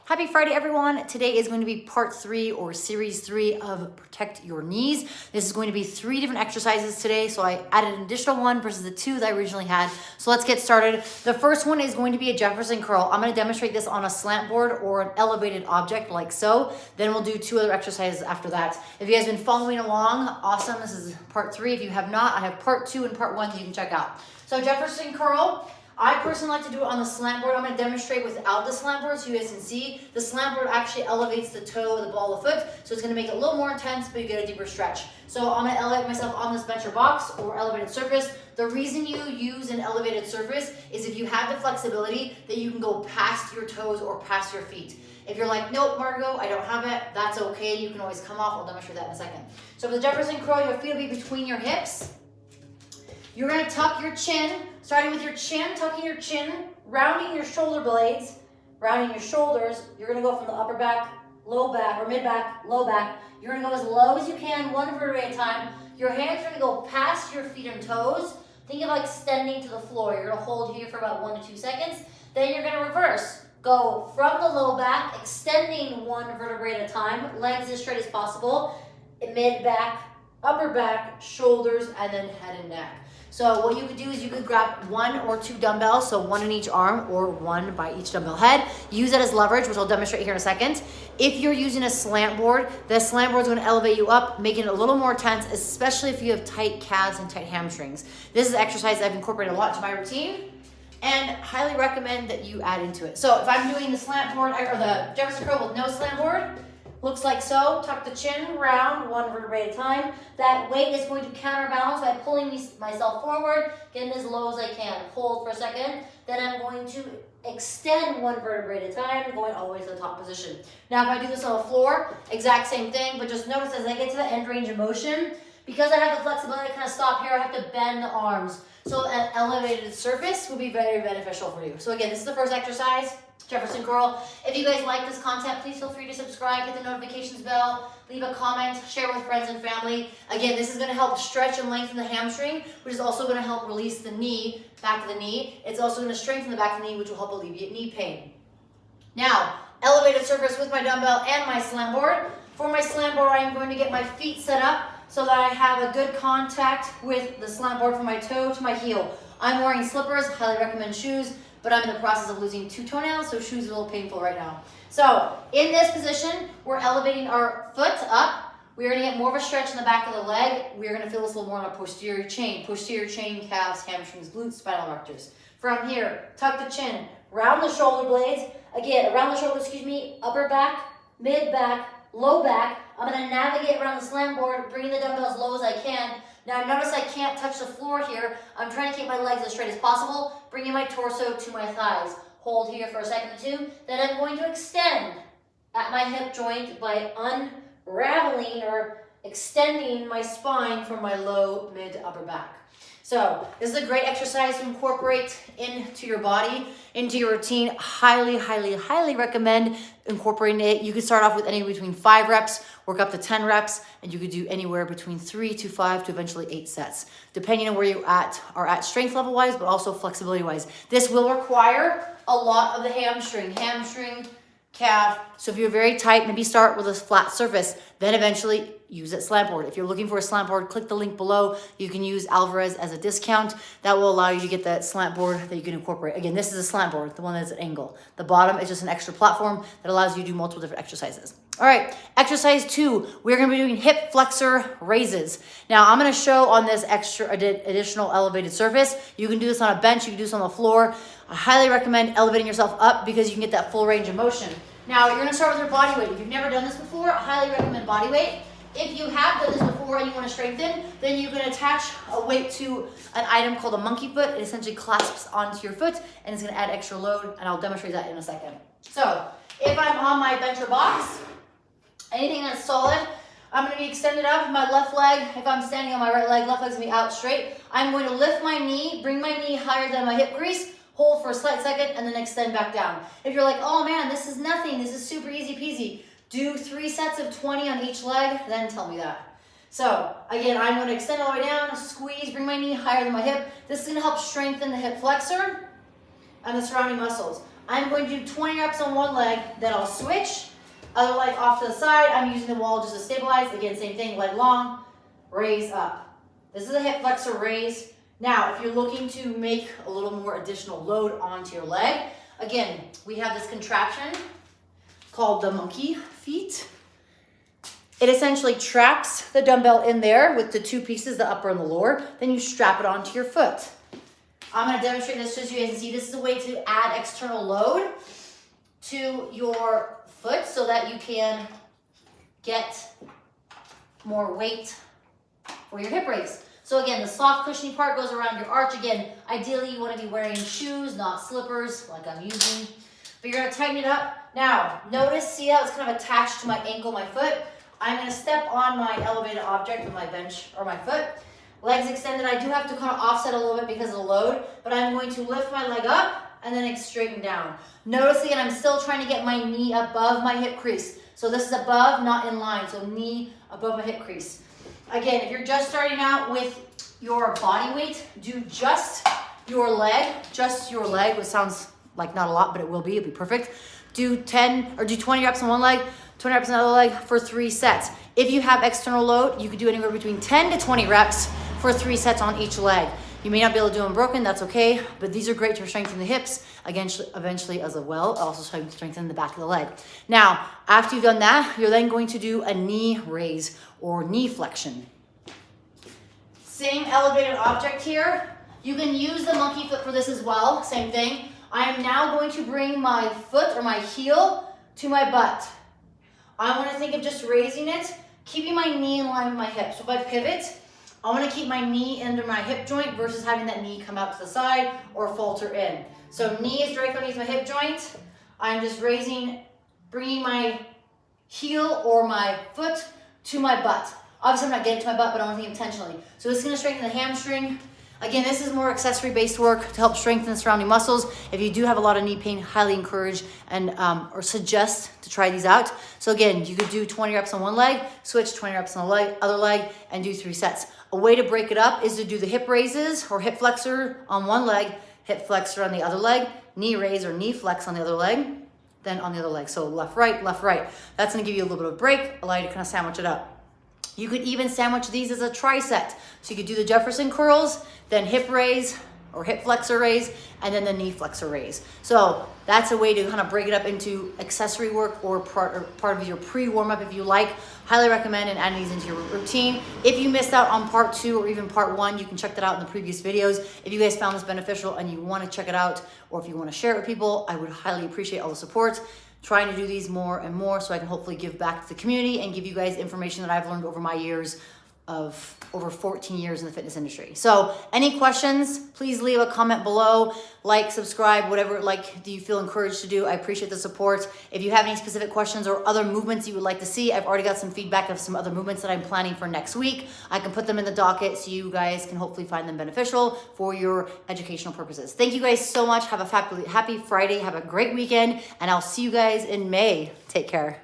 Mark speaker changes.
Speaker 1: Happy Friday, everyone. Today is going to be part 3 or series 3 of Protect Your Knees. This is going to be 3 different exercises today. So I added an additional one versus the 2 that I originally had. So let's get started. The first one is going to be a Jefferson Curl. I'm going to demonstrate this on a slant board or an elevated object like so. Then we'll do 2 other exercises after that. If you guys have been following along, awesome. This is part 3. If you have not, I have part 2 and part 1 that you can check out. So Jefferson Curl. I personally like to do it on the slant board. I'm going to demonstrate without the slant board so you guys can see. The slant board actually elevates the toe, the ball of the foot, so it's going to make it a little more intense, but you get a deeper stretch. So I'm going to elevate myself on this bench or box or elevated surface. The reason you use an elevated surface is if you have the flexibility that you can go past your toes or past your feet. If you're like, nope, Margot, I don't have it, that's okay. You can always come off. I'll demonstrate that in a second. So for the Jefferson Curl, your feet will be between your hips. You're going to tuck your chin, starting with your chin, tucking your chin, rounding your shoulder blades, rounding your shoulders. You're going to go from the upper back, low back, or mid back, low back. You're going to go as low as you can, one vertebrae at a time. Your hands are going to go past your feet and toes. Think of like extending to the floor. You're going to hold here for about 1 to 2 seconds. Then you're going to reverse. Go from the low back, extending 1 vertebrae at a time, legs as straight as possible, mid back, upper back, shoulders, and then head and neck. So what you could do is you could grab 1 or 2 dumbbells, so 1 in each arm or 1 by each dumbbell head. Use that as leverage, which I'll demonstrate here in a second. If you're using a slant board, the slant board is going to elevate you up, making it a little more tense, especially if you have tight calves and tight hamstrings. This is an exercise I've incorporated a lot to my routine and highly recommend that you add into it. So if I'm doing the slant board or the Jefferson Curl with no slant board, looks like so. Tuck the chin round, 1 vertebrae at a time. That weight is going to counterbalance by pulling myself forward, getting as low as I can. Hold for a second. Then I'm going to extend 1 vertebrae at a time, going all the way to the top position. Now, if I do this on the floor, exact same thing, but just notice as I get to the end range of motion, because I have the flexibility to kind of stop here, I have to bend the arms. So an elevated surface will be very beneficial for you. So again, this is the first exercise. Jefferson Curl. If you guys like this content, please feel free to subscribe, hit the notifications bell, leave a comment, share with friends and family. Again, this is going to help stretch and lengthen the hamstring, which is also going to help release the knee, back of the knee. It's also going to strengthen the back of the knee, which will help alleviate knee pain. Now, elevated surface with my dumbbell and my slant board. For my slant board, I am going to get my feet set up so that I have a good contact with the slant board from my toe to my heel. I'm wearing slippers, highly recommend shoes, but I'm in the process of losing 2 toenails, so shoes are a little painful right now. So in this position, we're elevating our foot up. We're gonna get more of a stretch in the back of the leg. We're gonna feel this a little more on our posterior chain, calves, hamstrings, glutes, spinal erectors. From here, tuck the chin, round the shoulder blades. Again, around the shoulder, upper back, mid back, low back. I'm gonna navigate around the slant board, bringing the dumbbell as low as I can. Now notice I can't touch the floor here. I'm trying to keep my legs as straight as possible, bringing my torso to my thighs. Hold here for a second or 2. Then I'm going to extend at my hip joint by unraveling or extending my spine from my low, mid, to upper back. So this is a great exercise to incorporate into your body, into your routine. Highly recommend incorporating it. You could start off with anywhere between 5 reps, work up to 10 reps, and you could do anywhere between 3 to 5 to eventually 8 sets, depending on where you are at strength level wise, but also flexibility wise. This will require a lot of the hamstring, calf. So if you're very tight, maybe start with a flat surface, then eventually use that slant board. If you're looking for a slant board, click the link below. You can use Alvarez as a discount. That will allow you to get that slant board that you can incorporate. Again, this is a slant board, the one that's at an angle. The bottom is just an extra platform that allows you to do multiple different exercises. All right, exercise 2, we're gonna be doing hip flexor raises. Now I'm gonna show on this additional elevated surface. You can do this on a bench, you can do this on the floor. I highly recommend elevating yourself up because you can get that full range of motion. Now you're gonna start with your body weight. If you've never done this before, I highly recommend body weight. If you have done this before and you want to strengthen, then you can attach a weight to an item called a monkey foot. It essentially clasps onto your foot and it's going to add extra load, and I'll demonstrate that in a second. So if I'm on my bench or box, anything that's solid, I'm going to be extended up. My left leg, if I'm standing on my right leg, left leg's going to be out straight. I'm going to lift my knee, bring my knee higher than my hip crease, hold for a slight second, and then extend back down. If you're like, oh man, this is nothing, this is super easy peasy, do 3 sets of 20 on each leg, then tell me that. So again, I'm going to extend all the way down, squeeze, bring my knee higher than my hip. This is going to help strengthen the hip flexor and the surrounding muscles. I'm going to do 20 reps on one leg, then I'll switch. Other leg off to the side. I'm using the wall just to stabilize. Again, same thing, leg long, raise up. This is a hip flexor raise. Now, if you're looking to make a little more additional load onto your leg, again, we have this contraption called the monkey feet. It essentially traps the dumbbell in there with the two pieces, the upper and the lower. Then you strap it onto your foot. I'm going to demonstrate this just so you guys can see. This is a way to add external load to your foot so that you can get more weight for your hip raise. So again, the soft cushiony part goes around your arch. Again, ideally you want to be wearing shoes, not slippers like I'm using. But you're going to tighten it up. Now, notice, see how it's kind of attached to my ankle, my foot? I'm going to step on my elevated object with my bench or my foot. Legs extended. I do have to kind of offset a little bit because of the load, but I'm going to lift my leg up and then straighten down. Notice again, I'm still trying to get my knee above my hip crease. So this is above, not in line. So knee above my hip crease. Again, if you're just starting out with your body weight, do just your leg, which sounds like not a lot, but it will be, it'll be perfect. Do 20 reps on one leg, 20 reps on the other leg for 3 sets. If you have external load, you could do anywhere between 10 to 20 reps for 3 sets on each leg. You may not be able to do them broken, that's okay, but these are great to strengthen the hips, again, eventually as well, also strengthen the back of the leg. Now, after you've done that, you're then going to do a knee raise or knee flexion. Same elevated object here. You can use the monkey foot for this as well, same thing. I am now going to bring my foot or my heel to my butt. I want to think of just raising it, keeping my knee in line with my hip. So if I pivot, I want to keep my knee under my hip joint versus having that knee come out to the side or falter in. So knee is directly underneath my hip joint. I'm just raising, bringing my heel or my foot to my butt. Obviously, I'm not getting to my butt, but I want to think intentionally. So this is going to strengthen the hamstring. Again, this is more accessory-based work to help strengthen the surrounding muscles. If you do have a lot of knee pain, highly encourage and or suggest to try these out. So again, you could do 20 reps on one leg, switch 20 reps on the other leg, and do 3 sets. A way to break it up is to do the hip raises or hip flexor on one leg, hip flexor on the other leg, knee raise or knee flex on the other leg, then on the other leg. So left, right, left, right. That's going to give you a little bit of a break, allow you to kind of sandwich it up. You could even sandwich these as a tricep. So you could do the Jefferson curls, then hip raise or hip flexor raise, and then the knee flexor raise. So that's a way to kind of break it up into accessory work or part of your pre-warm-up if you like. Highly recommend and adding these into your routine. If you missed out on part 2 or even part 1, you can check that out in the previous videos. If you guys found this beneficial and you want to check it out, or if you want to share it with people, I would highly appreciate all the support. Trying to do these more and more so I can hopefully give back to the community and give you guys information that I've learned over my years of over 14 years in the fitness industry. So any questions, please leave a comment below, like, subscribe, whatever do you feel encouraged to do. I appreciate the support. If you have any specific questions or other movements you would like to see, I've already got some feedback of some other movements that I'm planning for next week. I can put them in the docket so you guys can hopefully find them beneficial for your educational purposes. Thank you guys so much. Have a happy Friday. Have a great weekend, and I'll see you guys in May. Take care.